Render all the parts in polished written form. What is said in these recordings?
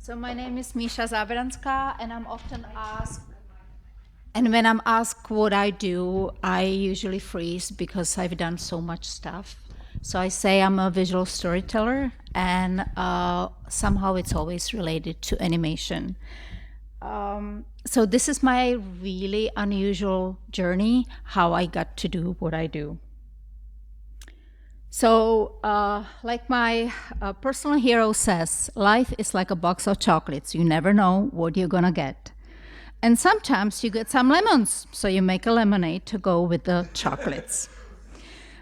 So my name is Misha ZABRANSKA, and I'm often asked, and when I'm asked what I do, I usually freeze because I've done so much stuff. So I say I'm a visual storyteller, and somehow it's always related to animation. So this is my really unusual journey, how I got to do what I do. So like my personal hero says, life is like a box of chocolates. You never know what you're gonna get. And sometimes you get some lemons, so you make a lemonade to go with the chocolates.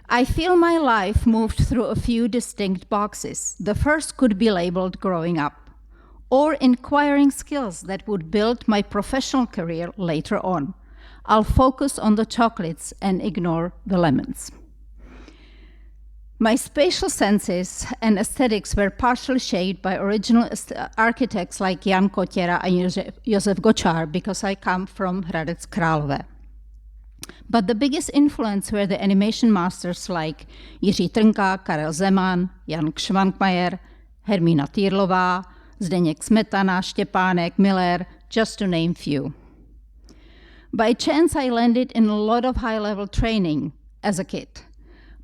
I feel my life moved through a few distinct boxes. The first could be labeled growing up, or acquiring skills that would build my professional career later on. I'll focus on the chocolates and ignore the lemons. My spatial senses and aesthetics were partially shaped by original architects like Jan Kotěra and Josef Gočár, because I come from Hradec Králové. But the biggest influence were the animation masters like Jiří Trnka, Karel Zeman, Jan Švankmajer, Hermína Týrlová, Zdeněk Smetana, Štěpánek, Miller, just to name few. By chance, I landed in a lot of high-level training as a kid.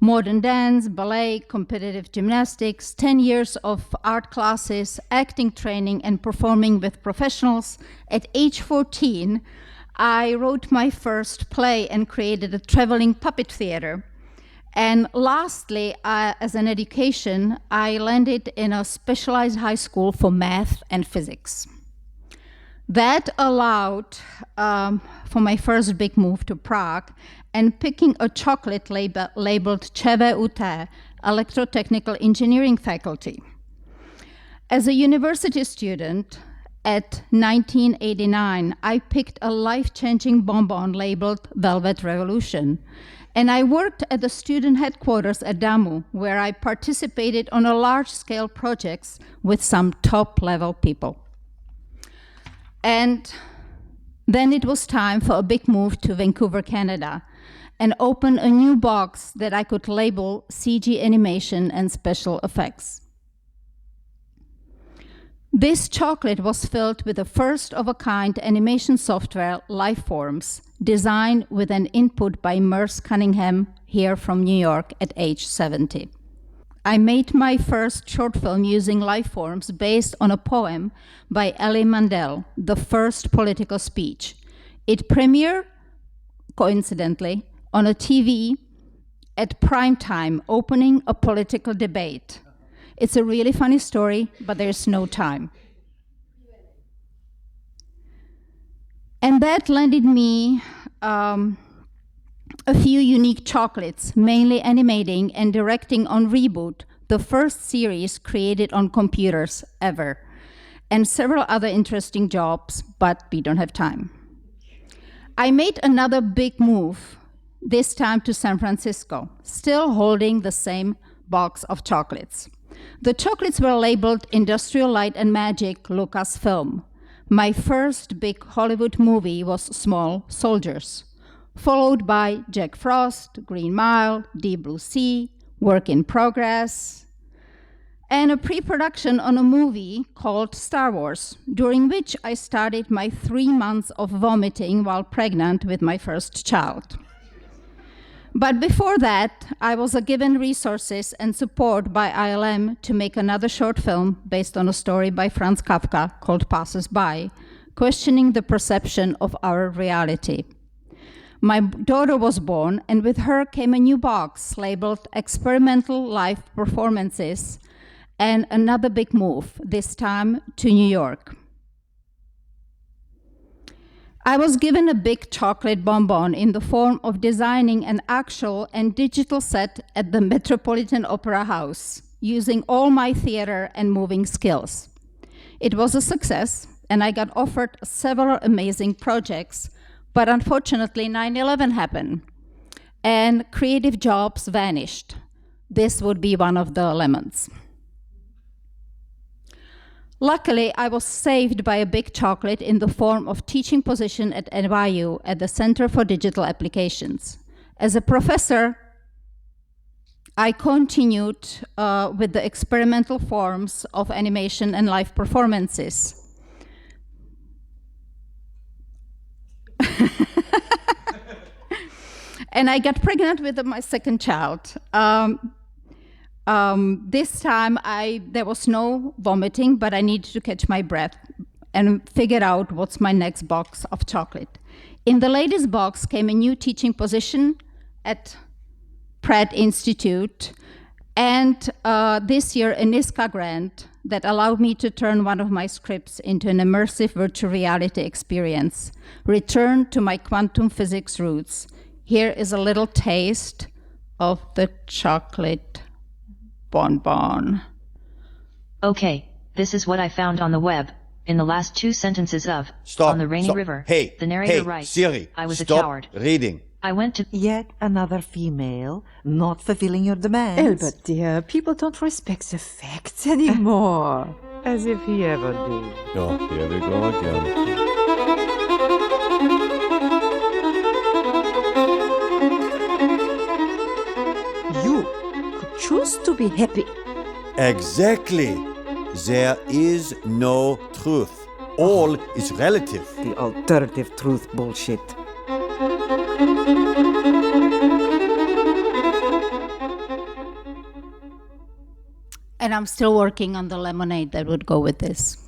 Modern dance, ballet, competitive gymnastics, 10 years of art classes, acting training, and performing with professionals. At age 14, I wrote my first play and created a traveling puppet theater. And lastly, as an education, I landed in a specialized high school for math and physics. That allowed for my first big move to Prague and picking a chocolate labeled ČVUT, Electrotechnical Engineering Faculty. As a university student at 1989, I picked a life-changing bonbon labeled Velvet Revolution. And I worked at the student headquarters at DAMU, where I participated on a large-scale projects with some top-level people. And then it was time for a big move to Vancouver, Canada, and open a new box that I could label CG animation and special effects. This chocolate was filled with a first-of-a-kind animation software, Lifeforms, designed with an input by Merce Cunningham here from New York at age 70. I made my first short film using Lifeforms based on a poem by Elie Mandel, The First Political Speech. It premiered, coincidentally, on a TV at prime time, opening a political debate. It's a really funny story, but there's no time. And that landed me a few unique chocolates, mainly animating and directing on ReBoot, the first series created on computers ever, and several other interesting jobs, but we don't have time. I made another big move, this time to San Francisco, still holding the same box of chocolates. The chocolates were labeled Industrial Light and Magic Lucasfilm. My first big Hollywood movie was Small Soldiers, followed by Jack Frost, Green Mile, Deep Blue Sea, Work in Progress, and a pre-production on a movie called Star Wars, during which I started my 3 months of vomiting while pregnant with my first child. But before that, I was given resources and support by ILM to make another short film based on a story by Franz Kafka called Passers By, questioning the perception of our reality. My daughter was born, and with her came a new box labeled Experimental Live Performances, and another big move, this time to New York. I was given a big chocolate bonbon in the form of designing an actual and digital set at the Metropolitan Opera House, using all my theater and moving skills. It was a success, and I got offered several amazing projects, but unfortunately 9/11 happened, and creative jobs vanished. This would be one of the lemons. Luckily, I was saved by a big chocolate in the form of teaching position at NYU at the Center for Digital Applications. As a professor, I continued with the experimental forms of animation and live performances. And I got pregnant with my second child. This time there was no vomiting, but I needed to catch my breath and figure out what's my next box of chocolate. In the latest box came a new teaching position at Pratt Institute, and this year a NISCA grant that allowed me to turn one of my scripts into an immersive virtual reality experience, return to my quantum physics roots. Here is a little taste of the chocolate bonbon. Okay, this is what I found on the web. In the last 2 sentences of Stop. On the Rainy Stop. River, Hey, the narrator hey, writes, Siri, I was stop a coward. reading. I went to Yet another female not fulfilling your demands. Albert, dear, people don't respect the facts anymore. As if he ever did. Oh, here we go again. You could choose to be happy. Exactly. There is no truth. All is relative. The alternative truth bullshit. And I'm still working on the lemonade that would go with this.